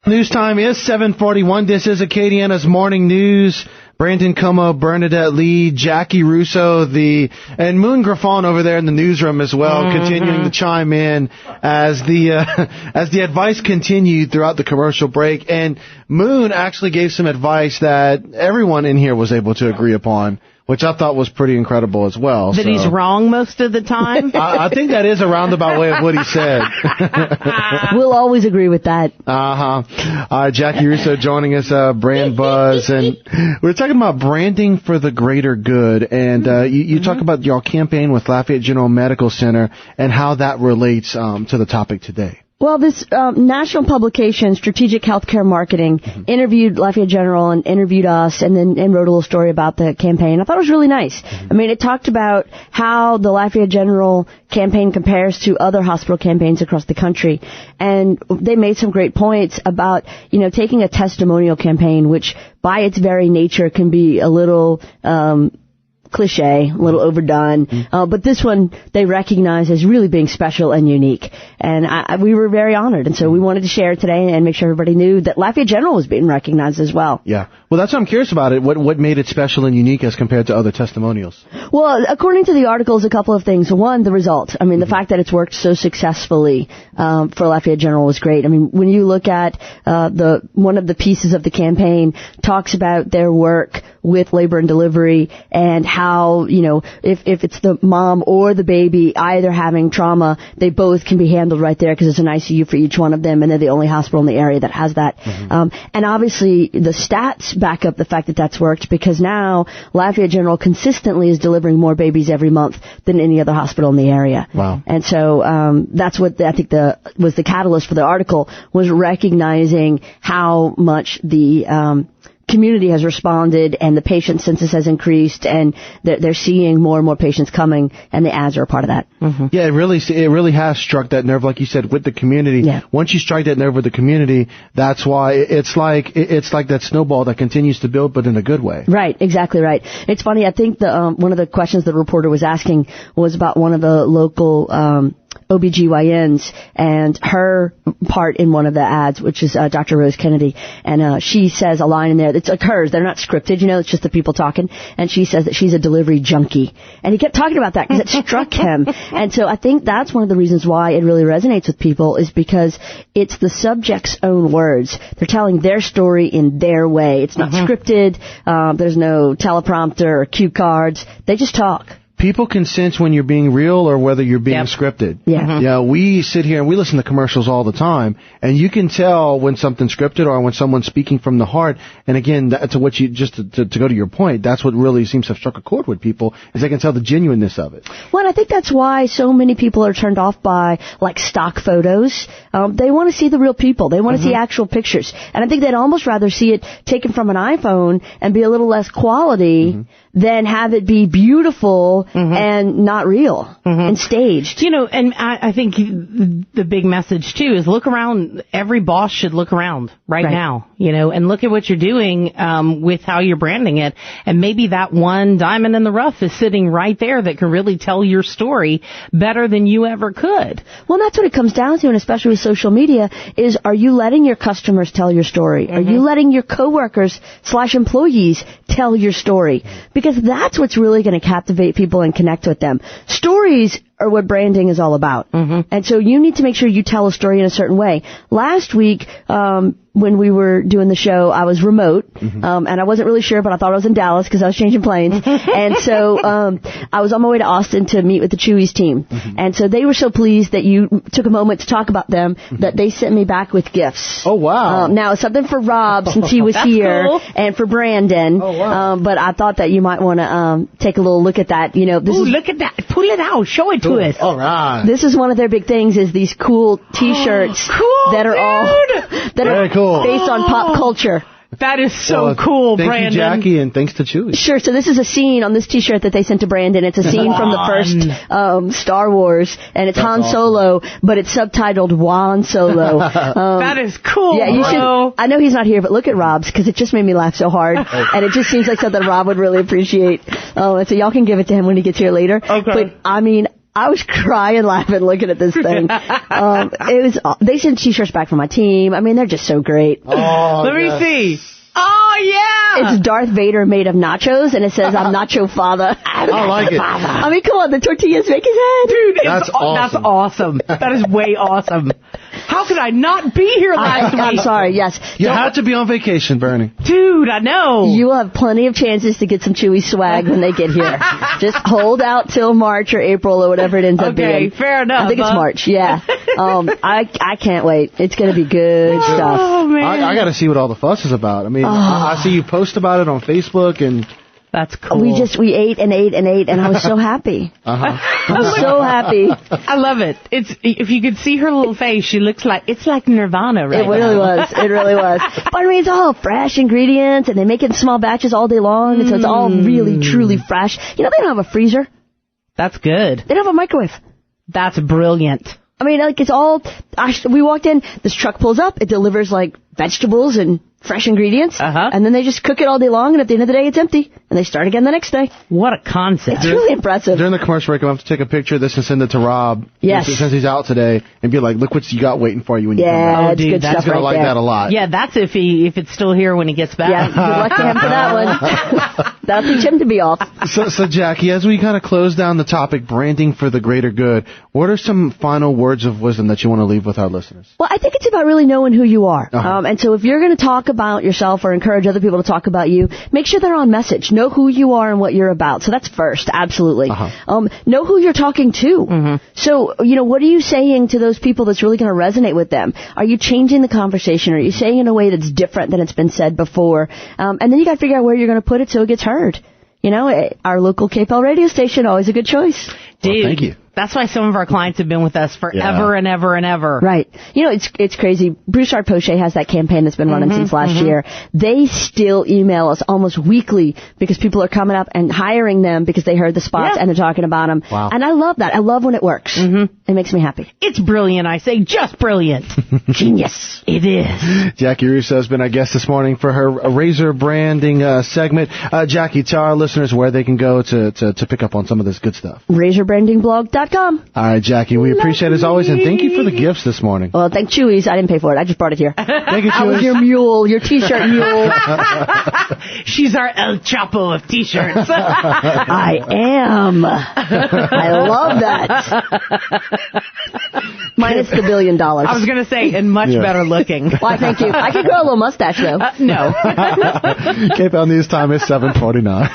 News time is 7:41. This is Acadiana's Morning News. Brandon Como, Bernadette Lee, Jaci Russo, and Moon Griffon over there in the newsroom as well, continuing to chime in as the advice continued throughout the commercial break. And Moon actually gave some advice that everyone in here was able to agree upon, which I thought was pretty incredible as well. That he's wrong most of the time? I think that is a roundabout way of what he said. We'll always agree with that. Jaci Russo joining us, Brand Buzz, and we're talking about branding for the greater good. And you talk about your campaign with Lafayette General Medical Center and how that relates to the topic today. Well, this national publication, Strategic Healthcare Marketing, interviewed Lafayette General and interviewed us and wrote a little story about the campaign. I thought it was really nice. I mean, it talked about how the Lafayette General campaign compares to other hospital campaigns across the country. And they made some great points about, taking a testimonial campaign, which by its very nature can be a little cliche, a little overdone, but this one they recognize as really being special and unique, and we were very honored, and so we wanted to share it today and make sure everybody knew that Lafayette General was being recognized as well. Yeah, well, that's what I'm curious about it. What made it special and unique as compared to other testimonials? Well, according to the articles, a couple of things. One, the result. I mean, the fact that it's worked so successfully for Lafayette General was great. I mean, when you look at one of the pieces of the campaign talks about their work with labor and delivery and how, if it's the mom or the baby either having trauma, they both can be handled right there because there's an ICU for each one of them, and they're the only hospital in the area that has that. And obviously the stats back up the fact that that's worked, because now Lafayette General consistently is delivering more babies every month than any other hospital in the area. Wow. And so that's what I think was the catalyst for the article, was recognizing how much the community has responded and the patient census has increased, and they're seeing more and more patients coming, and the ads are a part of that. Yeah, it really has struck that nerve, like you said, with the community. Yeah. Once you strike that nerve with the community, that's why it's like that snowball that continues to build, but in a good way. Right, exactly right. It's funny, I think one of the questions the reporter was asking was about one of the local OBGYNs and her part in one of the ads, which is Dr. Rose Kennedy, and she says a line in there that's like hers. They're not scripted, it's just the people talking, and she says that she's a delivery junkie, and he kept talking about that because it struck him. And so I think that's one of the reasons why it really resonates with people, is because it's the subject's own words. They're telling their story in their way. It's not scripted. There's no teleprompter or cue cards. They just talk. People can sense when you're being real or whether you're being scripted. Yeah. Yeah, we sit here and we listen to commercials all the time, and you can tell when something's scripted or when someone's speaking from the heart. And again, to what you just to go to your point, that's what really seems to have struck a chord with people, is they can tell the genuineness of it. Well, and I think that's why so many people are turned off by like stock photos. They want to see the real people. They want to see actual pictures, and I think they'd almost rather see it taken from an iPhone and be a little less quality than have it be beautiful and not real and staged. And I think the big message, too, is look around. Every boss should look around right now, and look at what you're doing with how you're branding it. And maybe that one diamond in the rough is sitting right there that can really tell your story better than you ever could. Well, that's what it comes down to, and especially with social media, is are you letting your customers tell your story? Are you letting your coworkers/employees tell your story? Because that's what's really going to captivate people and connect with them. Stories are what branding is all about. And so you need to make sure you tell a story in a certain way. Last week, when we were doing the show, I was remote, and I wasn't really sure, but I thought I was in Dallas because I was changing planes. And so I was on my way to Austin to meet with the Chewy's team. And so they were so pleased that you took a moment to talk about them that they sent me back with gifts. Oh, wow. Now, something for Rob since he was here, cool. And for Brandon. Oh, wow. But I thought that you might want to take a little look at that. Look at that. Pull it out. Show it to us. All right. This is one of their big things, is these cool T-shirts that are Very cool. based on pop culture. That is so cool, Brandon. Thank you, Jaci, and thanks to Chewy. Sure. So this is a scene on this T-shirt that they sent to Brandon. It's a scene from the first Star Wars, and it's Han Solo, but it's subtitled Juan Solo. That is cool. Yeah, you should. I know he's not here, but look at Rob's, because it just made me laugh so hard, and it just seems like something Rob would really appreciate. And so y'all can give it to him when he gets here later. Okay. But I mean, I was crying laughing looking at this thing. They sent t-shirts back from my team. I mean, they're just so great. Oh, Let me see. Oh, yeah! It's Darth Vader made of nachos, and it says, I'm Nacho Father. I like it. I mean, come on, the tortillas make his head. Dude, That's awesome. That's awesome. That is way awesome. How could I not be here last week? I'm sorry, yes. You had to be on vacation, Bernie. Dude, I know. You will have plenty of chances to get some Chewy swag when they get here. Just hold out till March or April or whatever it ends up being. Okay, fair enough. I think it's March, yeah. I can't wait. It's going to be good stuff. Oh, man. I got to see what all the fuss is about. I mean, I see you post about it on Facebook, and that's cool. We ate and ate and ate, and I was so happy. I was so happy. I love it. If you could see her little face, she looks like it's like Nirvana right now. It really was. It really was. But I mean, it's all fresh ingredients, and they make it in small batches all day long, and so it's all really, truly fresh. You know, they don't have a freezer. That's good. They don't have a microwave. That's brilliant. I mean, like, it's all... we walked in, this truck pulls up, it delivers, like, vegetables and fresh ingredients, and then they just cook it all day long, and at the end of the day, it's empty, and they start again the next day. What a concept. It's really impressive. During the commercial break, I'm going to have to take a picture of this and send it to Rob. Yes. Since he's out today, and be like, look what you got waiting for you when you come back. Yeah, it's dude, good stuff He's going to like that a lot. Yeah, that's if it's still here when he gets back. Yeah, good luck to him for that one. That'll teach him to be off. So, Jackie, as we kind of close down the topic, branding for the greater good, what are some final words of wisdom that you want to leave with our listeners? Well, I think it's about really knowing who you are. And so if you're going to talk about yourself or encourage other people to talk about you, make sure they're on message. Know who you are and what you're about. So that's first, absolutely. Know who you're talking to. So, what are you saying to those people that's really going to resonate with them? Are you changing the conversation? Are you saying it in a way that's different than it's been said before? And then you got to figure out where you're going to put it so it gets heard. Our local KPEL radio station, always a good choice. Dude, well, thank you. That's why some of our clients have been with us forever and ever and ever. Right. It's crazy. Broussard Poche has that campaign that's been running since last year. They still email us almost weekly because people are coming up and hiring them because they heard the spots and they're talking about them. Wow. And I love that. I love when it works. It makes me happy. It's brilliant, I say. Just brilliant. Genius. It is. Jaci Russo has been our guest this morning for her razor branding segment. Jackie, tell our listeners where they can go to pick up on some of this good stuff. razorbrandingblog.com. All right, Jackie, we appreciate it as always, and thank you for the gifts this morning. Well, thank Chewy's. I didn't pay for it. I just brought it here. Thank you, I was Chewy's. your mule, your T-shirt mule. She's our El Chapo of T-shirts. I am. I love that. Minus the $1 billion. I was going to say, and much better looking. Why, thank you. I could grow a little mustache, though. No. KPEL News Time is 7:49.